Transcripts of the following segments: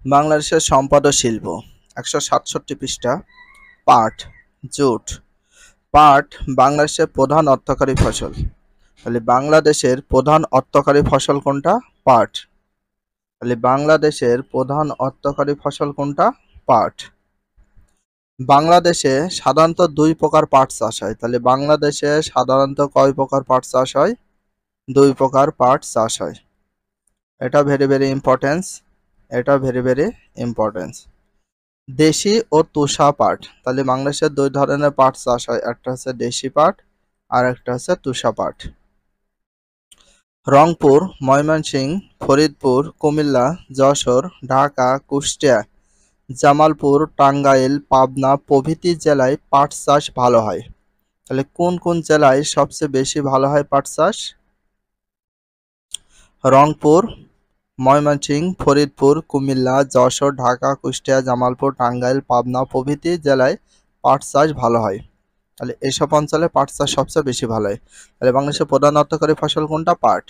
বাংলাদেশের সম্পদ ও শিল্প ১৬৭ পৃষ্ঠা। পাট, জুট। পাট বাংলাদেশের প্রধান অর্থকরী ফসল। তাহলে বাংলাদেশের প্রধান অর্থকরী ফসল কোনটা? পাট। তাহলে বাংলাদেশের প্রধান অর্থকরী ফসল কোনটা? পাট। বাংলাদেশে সাধারণত দুই প্রকার পাট চাষ হয়। তাহলে বাংলাদেশে সাধারণত কয় প্রকার পাট চাষ হয়? দুই প্রকার পাট চাষ হয়। এটা ভেরি ভেরি ইম্পর্টেন্স। এটা ভেরি ভেরি ইম্পর্টেন্স। দেশি ও তুষা পাট। তাহলে বাংলাদেশে দুই ধরনের পাট চাষ হয়, একটা হচ্ছে দেশি পাট আর একটা হচ্ছে তুষা পাট। রংপুর, ময়মনসিংহ, ফরিদপুর, কুমিল্লা, যশোর, ঢাকা, কুষ্টিয়া, জামালপুর, টাঙ্গাইল, পাবনা প্রভৃতি জেলায় পাট চাষ ভালো হয়। তাহলে কোন কোন জেলায় সবচেয়ে বেশি ভালো হয় পাট চাষ? রংপুর, ময়মনসিংহ, ফরিদপুর, কুমিল্লা, যশোর, ঢাকা, কুষ্টিয়া, জামালপুর, টাঙ্গাইল, পাবনা প্রভৃতি জেলায় পাট চাষ ভালো হয়। তাহলে এসব অঞ্চলে পাট চাষ সবচেয়ে বেশি ভালো হয়। তাহলে বাংলাদেশের প্রধান অর্থকরী ফসল কোনটা? পাট।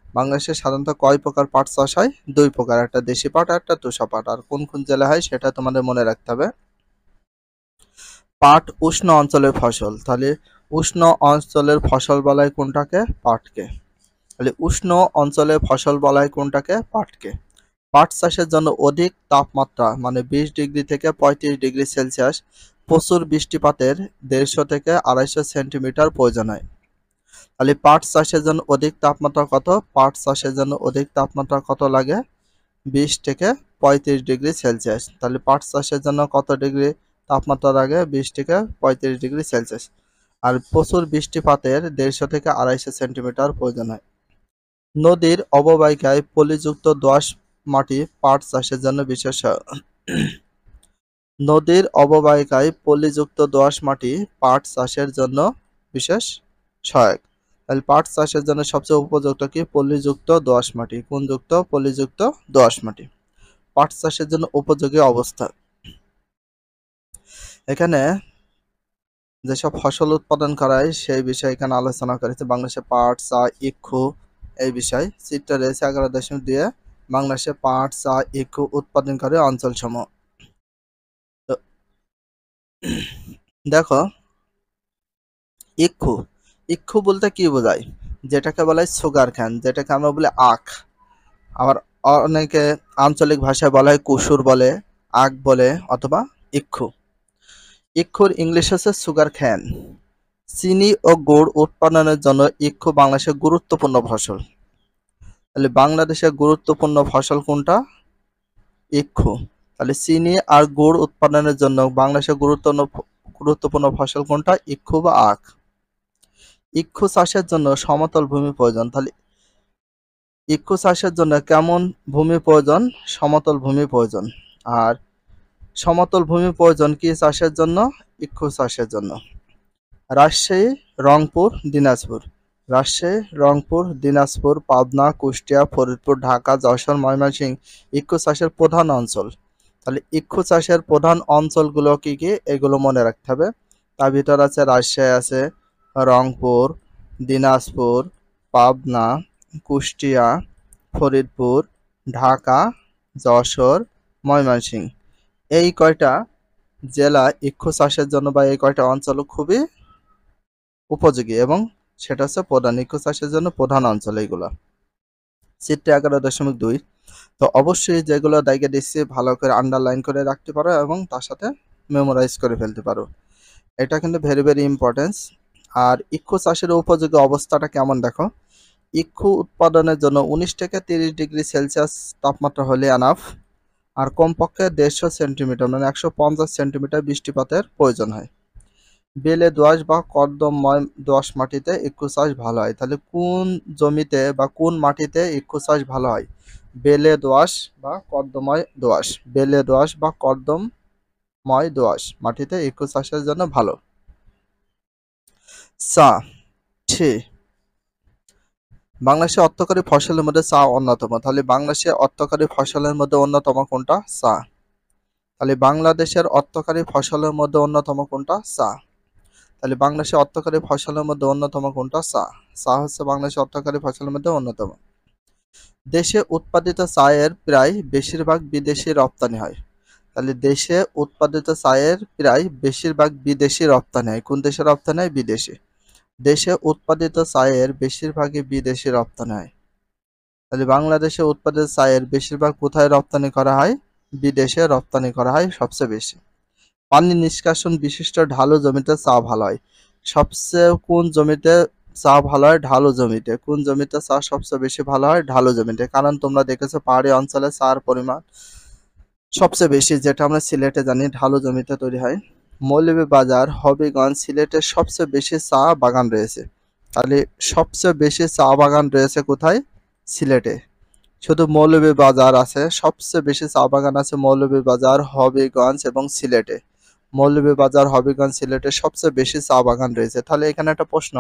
বাংলাদেশে সাধারণত কয় প্রকার পাট চাষ হয়? দুই প্রকার, একটা দেশি পাট আর একটা তুষা পাট। আর কোন কোন জেলায় হয় সেটা তোমাদের মনে রাখতে হবে। পাট উষ্ণ অঞ্চলের ফসল। তাহলে উষ্ণ অঞ্চলের ফসল বলা হয় কোনটাকে? পাটকে। তাহলে উষ্ণ অঞ্চলের ফসল বলা হয় কোনটাকে? পাটকে। পাট চাষের জন্য অধিক তাপমাত্রা মানে ২০ ডিগ্রি থেকে ৩৫ ডিগ্রি সেলসিয়াস, প্রচুর বৃষ্টিপাতের ১৫০ থেকে ২৫০ সেন্টিমিটার প্রয়োজন হয়। তাহলে পাট চাষের জন্য অধিক তাপমাত্রা কত? পাট চাষের জন্য অধিক তাপমাত্রা কত লাগে? ২০ থেকে ৩৫ ডিগ্রি সেলসিয়াস। তাহলে পাট চাষের জন্য কত ডিগ্রি তাপমাত্রা লাগে? ২০ থেকে ৩৫ ডিগ্রি সেলসিয়াস। আর প্রচুর বৃষ্টিপাতের ১৫০ থেকে ২৫০ সেন্টিমিটার প্রয়োজন হয়। নদীর অববাহিকায় পলিযুক্ত দোআঁশ মাটি পাট চাষের জন্য বিশেষ নদীর অববাহিকায় পলিযুক্ত দোআঁশ মাটি পাট চাষের জন্য বিশেষ সহায়ক। তাহলে পাট চাষের জন্য সবচেয়ে উপযুক্ত কি? পলিযুক্ত দোআঁশ মাটি। কোন যুক্ত? পলিযুক্ত দোআঁশ মাটি। পাট চাষের জন্য উপযোগী অবস্থা। এখানে যেসব ফসল উৎপাদন করা হয় সেই বিষয়ে এখানে আলোচনা করেছে। বাংলাদেশে পাট, চা, ইক্ষু এই বিষয় চিত্র রয়েছে 11.2 বাংলাদেশে পাট, চা, ইক্ষু উৎপাদন করে অঞ্চলসমূহ। তো দেখো, ইক্ষু ইক্ষু বলতে কি বোঝায়? যেটাকে বলা হয় সুগার ক্যান, যেটাকে আমরা বলি আখ। আবার অনেকে আঞ্চলিক ভাষায় বলা হয় কুসুর বলে, আখ বলে অথবা ইক্ষু। ইক্ষুর ইংলিশ হচ্ছে সুগার ক্যান। চিনি ও গুড় উৎপাদনের জন্য ইক্ষু বাংলাদেশের গুরুত্বপূর্ণ ফসল। তাহলে বাংলাদেশের গুরুত্বপূর্ণ ফসল কোনটা? ইক্ষু। তাহলে চিনি আর গুড় উৎপাদনের জন্য বাংলাদেশের গুরুত্বপূর্ণ ফসল কোনটা? ইক্ষু বা আখ। ইক্ষু চাষের জন্য সমতল ভূমি প্রয়োজন। তাহলে ইক্ষু চাষের জন্য কেমন ভূমি প্রয়োজন? সমতল ভূমি প্রয়োজন। আর সমতল ভূমি প্রয়োজন কি চাষের জন্য? ইক্ষু চাষের জন্য। রাজশাহী, রংপুর, দিনাজপুর। রাজশাহী, রংপুর, দিনাজপুর, পাবনা, কুষ্টিয়া, ফরিদপুর, ঢাকা, যশোর, ময়মনসিংহ ইক্ষু চাষের প্রধান অঞ্চল। তাহলে ইক্ষু চাষের প্রধান অঞ্চলগুলো কি কি? এগুলো মনে রাখতে হবে। তার ভিতর আছে রাজশাহী আছে, রংপুর, দিনাজপুর, পাবনা, কুষ্টিয়া, ফরিদপুর, ঢাকা, যশোর, ময়মনসিংহ। এই কয়টা জেলা ইক্ষু চাষের জন্য বা এই কয়টা অঞ্চল খুবই উপযোগী এবং সেটা হচ্ছে প্রধান ইক্ষু চাষের জন্য প্রধান অঞ্চল এইগুলো। চিত্রে 11.2। তো অবশ্যই যেগুলো দায়িকা দিচ্ছি ভালো করে আন্ডারলাইন করে রাখতে পারো এবং তার সাথে মেমোরাইজ করে ফেলতে পারো। এটা কিন্তু ভেরি ভেরি ইম্পর্টেন্স। আর ইক্ষু চাষের উপযোগী অবস্থাটা কেমন দেখো। ইক্ষু উৎপাদনের জন্য 19 থেকে 30 ডিগ্রি সেলসিয়াস তাপমাত্রা হলে এনাফ। আর কমপক্ষে 150 সেন্টিমিটার মানে 150 সেন্টিমিটার বৃষ্টিপাতের প্রয়োজন হয়। বেলে দোআঁশ বা কর্দমময় দোআঁশ মাটিতে ইক্ষু চাষ ভালো হয়। তাহলে কোন জমিতে বা কোন মাটিতে ইক্ষু চাষ ভালো হয়? বেলে দোআঁশ বা কর্দময় দোআঁশ। বেলে দোআঁশ বা কর্দমময় দোআঁশ মাটিতে ইক্ষু চাষের জন্য ভালো। চা, টি। বাংলাদেশের অর্থকরী ফসলের মধ্যে চা অন্যতম। তাহলে বাংলাদেশের অর্থকরী ফসলের মধ্যে অন্যতম কোনটা? চা। তাহলে বাংলাদেশের অর্থকরী ফসলের মধ্যে অন্যতম কোনটা? চা। তাহলে বাংলাদেশের অর্থকরী ফসলের মধ্যে অন্যতম কোনটা? চা। চা হচ্ছে বাংলাদেশের অর্থকরী ফসলের মধ্যে অন্যতম। দেশে উৎপাদিত চায়ের প্রায় বেশিরভাগ বিদেশি রপ্তানি হয়। তাহলে দেশে উৎপাদিত চায়ের প্রায় বেশিরভাগ বিদেশি রপ্তানি হয়। কোন দেশে রপ্তানি হয়? বিদেশি। দেশে উৎপাদিত চায়ের বেশিরভাগই বিদেশি রপ্তানি হয়। তাহলে বাংলাদেশে উৎপাদিত চায়ের বেশিরভাগ কোথায় রপ্তানি করা হয়? বিদেশে রপ্তানি করা হয় সবচেয়ে বেশি। পানি নিষ্কাশন বিশিষ্ট ঢালু জমিতে চা ভালো হয়। সবচেয়ে কোন জমিতে চা ভালো হয়? ঢালু জমিতে। কোন জমিতে চা সবচেয়ে বেশি ভালো হয়? ঢালু জমিতে। কারণ তোমরা দেখেছো পাহাড়ি অঞ্চলে চার পরিমাণ সবচেয়ে বেশি, যেটা আমরা সিলেটে জানি ঢালু জমিতে তৈরি হয়। মৌলভীবাজার, হবিগঞ্জ, সিলেটের সবচেয়ে বেশি চা বাগান রয়েছে। তাহলে সবচেয়ে বেশি চা বাগান রয়েছে কোথায়? সিলেটে। শুধু মৌলভীবাজার আছে, সবচেয়ে বেশি চা বাগান আছে মৌলভীবাজার, হবিগঞ্জ এবং সিলেটে। মৌলভীবাজার, হবিগঞ্জ, সিলেটে সবচেয়ে বেশি চা বাগান রয়েছে। তাহলে এখানে একটা প্রশ্ন,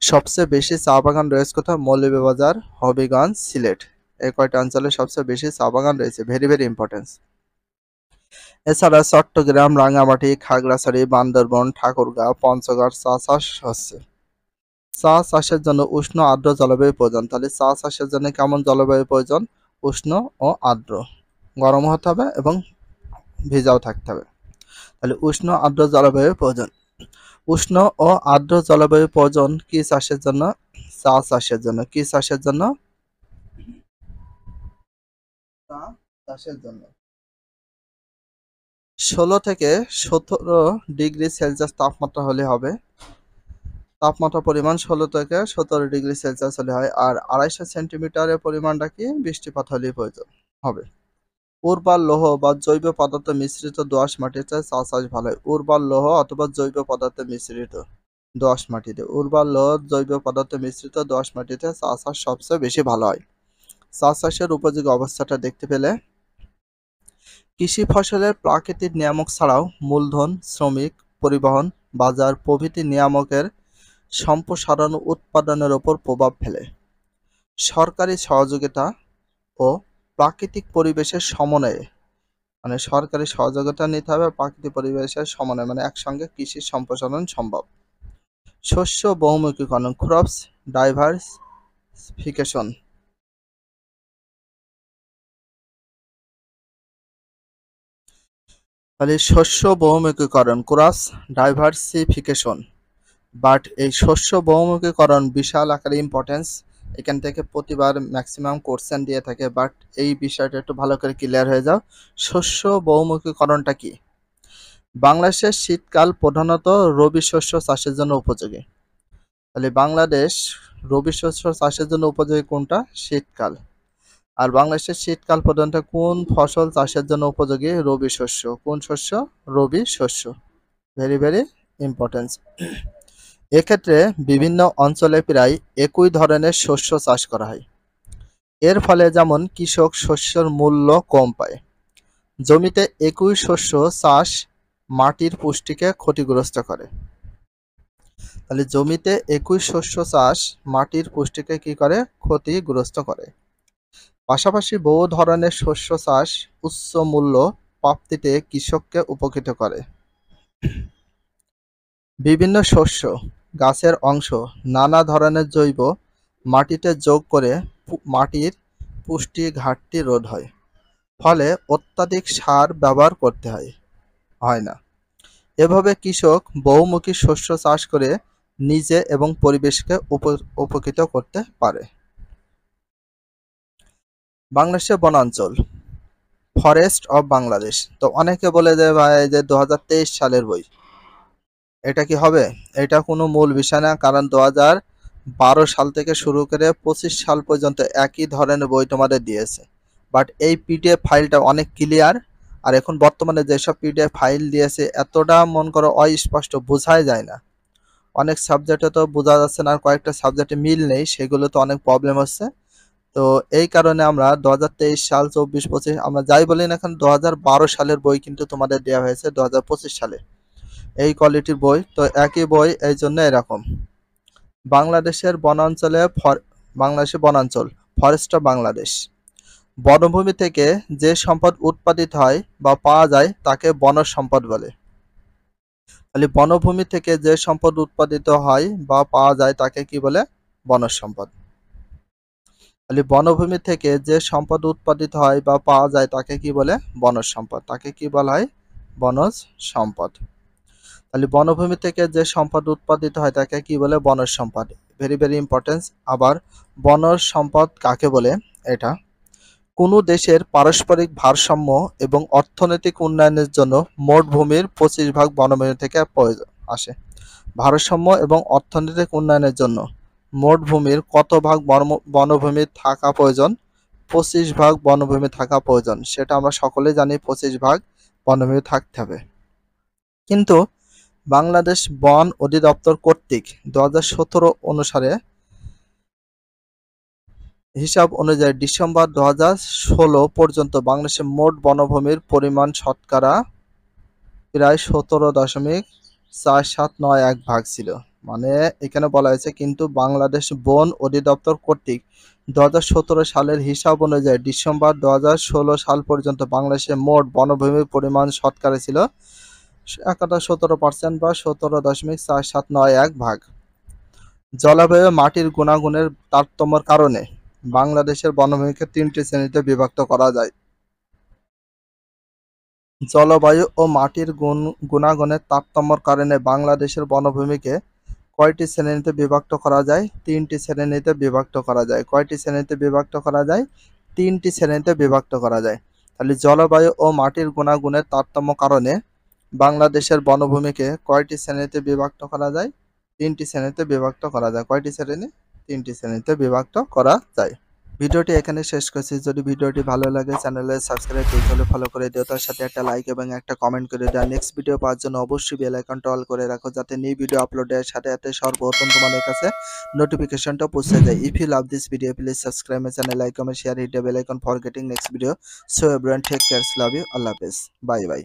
সবচেয়ে বেশি চা বাগান রয়েছে কোথায়? মৌলভীবাজার, হবিগঞ্জ, সিলেট। এই কয়টা অঞ্চলে সবচেয়ে বেশি চা বাগান রয়েছে। Very very importance. এছাড়া চট্টগ্রাম, রাঙ্গামাটি, খাগড়াছড়ি, বান্দরবন, ঠাকুরগাঁও, পঞ্চগড় চা চাষ হচ্ছে। চা চাষের জন্য উষ্ণ আর্দ্র জলবায়ু প্রয়োজন। তাহলে চা চাষের জন্য কেমন জলবায়ু প্রয়োজন? উষ্ণ ও আর্দ্র। গরম হতে হবে এবং ভেজাও থাকতে হবে। তাহলে উষ্ণ আর্দ্র জলবায়ু প্রয়োজন। উষ্ণ ও আর্দ্র জলবায়ু প্রয়োজন কি চাষের জন্য? চা চাষের জন্য। কি চাষের জন্য? চা চাষের জন্য। 16 থেকে 17 ডিগ্রি সেলসিয়াস তাপমাত্রা হলে হবে। তাপমাত্রা পরিমাণ 16 থেকে 17 ডিগ্রি সেলসিয়াস হলে হয়। আর 250 সেন্টিমিটারের পরিমাণটা কি? বৃষ্টিপাত হলেই প্রয়োজন হবে। উর্বর লৌহ বা জৈব পদার্থ মিশ্রিত দোআঁশ মাটিতে চা চাষ ভালো হয়। উর্বর লৌহ অথবা জৈব পদার্থ মিশ্রিত দোআঁশ মাটিতে। উর্বর লৌহ জৈব পদার্থ মিশ্রিত দোআঁশ মাটিতে চা চাষ সবচেয়ে বেশি ভালো হয়। চা চাষের উপযোগী অবস্থাটা দেখতে পেলে, কৃষি ফসলের প্রাকৃতিক নিয়ামক ছাড়াও মূলধন, শ্রমিক, পরিবহন, বাজার প্রভৃতি নিয়ামকের সম্প্রসারণ উৎপাদনের উপর প্রভাব ফেলে। সরকারি সহযোগিতা ও প্রাকৃতিক পরিবেশের সমন্বয়ে, মানে সরকারি সহযোগিতা নিতে হবে, প্রাকৃতিক পরিবেশের সমন্বয়, মানে একসঙ্গে কৃষির সম্প্রসারণ সম্ভব। শস্য বহুমুখীকরণ, ক্রপস ডাইভার্সিফিকেশন। তাহলে শস্য বহুমুখীকরণ, ক্রস ডাইভার্সিফিকেশন। বাট এই শস্য বহুমুখীকরণ বিশাল আকারে ইম্পর্টেন্স। এখান থেকে প্রতিবার ম্যাক্সিমাম কোশ্চেন দিয়ে থাকে, বাট এই বিষয়টা একটু ভালো করে ক্লিয়ার হয়ে যাও। শস্য বহুমুখীকরণটা কি? বাংলাদেশের শীতকাল প্রধানত রবি শস্য চাষের জন্য উপযোগী। তাহলে বাংলাদেশ রবি শস্য চাষের জন্য উপযোগী কোনটা? শীতকাল। আর বাংলাদেশের শীতকাল প্রধানত কোন ফসল চাষের জন্য উপযোগী? রবি শস্য। কোন শস্য? রবি শস্য। Very very importance. এক্ষেত্রে বিভিন্ন অঞ্চলে প্রায় একই ধরনের শস্য চাষ করা হয়। এর ফলে যেমন কৃষক শস্যের মূল্য কম পায়। জমিতে একই শস্য চাষ মাটির পুষ্টিকে ক্ষতিগ্রস্ত করে। তাহলে জমিতে একই শস্য চাষ মাটির পুষ্টিকে কি করে? ক্ষতিগ্রস্ত করে। পাশাপাশি বহু ধরনের শস্য চাষ উচ্চ মূল্য প্রাপ্তিতে কৃষককে উপকৃত করে। বিভিন্ন শস্য গাছের অংশ নানা ধরনের জৈব মাটিতে যোগ করে মাটির পুষ্টি ঘাটতি রোধ হয়। ফলে অত্যাধিক সার ব্যবহার করতে হয় না। এভাবে কৃষক বহুমুখী শস্য চাষ করে নিজে এবং পরিবেশকে উপকৃত করতে পারে। বাংলাদেশের বনাঞ্চল, ফরেস্ট অফ বাংলাদেশ। তো অনেকে বলে যে ভাই যে 2023 সালের বই, এটা কি হবে? এটা কোনো মূল বিষয় না, কারণ 2012 সাল থেকে শুরু করে 25 সাল পর্যন্ত একই ধরনের বই তোমাদের দিয়েছে। বাট এই পিডিএফ ফাইলটা অনেক ক্লিয়ার। আর এখন বর্তমানে যেসব পিডিএফ ফাইল দিয়েছে এতটা মন করো অস্পষ্ট, বোঝাই যায় না। অনেক সাবজেক্টে তো বোঝা যাচ্ছে না, আর কয়েকটা সাবজেক্টে মিল নেই, সেগুলো তো অনেক প্রবলেম হচ্ছে। তো এই কারণে আমরা 2023 সাল 24-25 আমরা যাই বলি না এখন, 2012 সালের বই কিন্তু তোমাদের দেওয়া হয়েছে 2025 সালে এই কোয়ালিটির বই। তো একই বই, এই জন্য এরকম। বাংলাদেশের বনাঞ্চল, ফরেস্ট অফ বাংলাদেশ। বনভূমি থেকে যে সম্পদ উৎপাদিত হয় বা পাওয়া যায় তাকে বনজ সম্পদ বলে। তাহলে বনভূমি থেকে যে সম্পদ উৎপাদিত হয় বা পাওয়া যায় তাকে কি বলে? বনজ সম্পদ। তাহলে বনভূমি থেকে যে সম্পদ উৎপাদিত হয় বা পাওয়া যায় তাকে কি বলে? বনজ সম্পদ। তাকে কি বলা হয়? বনজ সম্পদ। তাহলে বনভূমি থেকে যে সম্পদ উৎপাদিত হয় তাকে কি বলে? বনজ সম্পদ। Very very important. আবার বনজ সম্পদ কাকে বলে? এটা কোনো দেশের পারস্পরিক ভারসাম্য এবং অর্থনৈতিক উন্নয়নের জন্য মোট ভূমির 25 ভাগ বনভূমি থেকে আসে। ভারসাম্য এবং অর্থনৈতিক উন্নয়নের জন্য মোট ভূমির কত ভাগ বনভূমি থাকা প্রয়োজন? 25 ভাগ বনভূমি থাকা প্রয়োজন। সেটা আমরা সকলেই জানি 25 ভাগ বনভূমি থাকতে হবে। কিন্তু বাংলাদেশ বন অধিদপ্তর কর্তৃক 2017 অনুসারে হিসাব অনুযায়ী ডিসেম্বর 2016 পর্যন্ত বাংলাদেশের মোট বনভূমির পরিমাণ শতকরা প্রায় 17.4791 ভাগ ছিল। মানে এখানে বলা হয়েছে কিন্তু বাংলাদেশ বন অধিদপ্তর কর্তৃক 2017 সালের হিসাব অনুযায়ী ডিসেম্বর 2016 সাল পর্যন্ত বাংলাদেশের মোট বনভূমির পরিমাণ শতকরা ছিল 17% বা 17.4791 ভাগ। জলবায়ু মাটির গুণাগুণের তারতম্যের কারণে বাংলাদেশের বনভূমিকে 3টি শ্রেণীতে বিভক্ত করা যায়। জলবায়ু ও মাটির গুণাগুণের তারতম্যের কারণে বাংলাদেশের বনভূমিকে কয়টি শ্রেণীতে বিভক্ত করা যায়? 3টি শ্রেণীতে বিভক্ত করা যায়। কয়টি শ্রেণীতে বিভক্ত করা যায়? 3টি শ্রেণীতে বিভক্ত করা যায়। তাহলে জলবায়ু ও মাটির গুণাগুণের তারতম্য কারণে বাংলাদেশের বনভূমিকে কয়টি শ্রেণীতে বিভক্ত করা যায়? 3টি শ্রেণীতে বিভক্ত করা যায়। কয়টি শ্রেণী? 3টি শ্রেণীতে বিভক্ত করা যায়। ভিডিওটি এখানে শেষ করছি। যদি ভিডিওটি ভালো লাগে চ্যানেলে সাবস্ক্রাইব পেজ হলে ফলো করে দিও, তার সাথে একটা লাইক এবং একটা কমেন্ট করে দিও। নেক্সট ভিডিও পাওয়ার জন্য অবশ্যই বেল আইকনটা অল করে রাখো, যাতে নিউ ভিডিও আপলোডের সাথে সাথে সর্বপ্রথম তোমাদের কাছে নোটিফিকেশনটা পৌঁছে যায়। If you love this video please subscribe my channel, like, comment, share, hit the bell icon for getting next video. So everyone take care, love you, আল্লাহ হাফেজ, বাই বাই।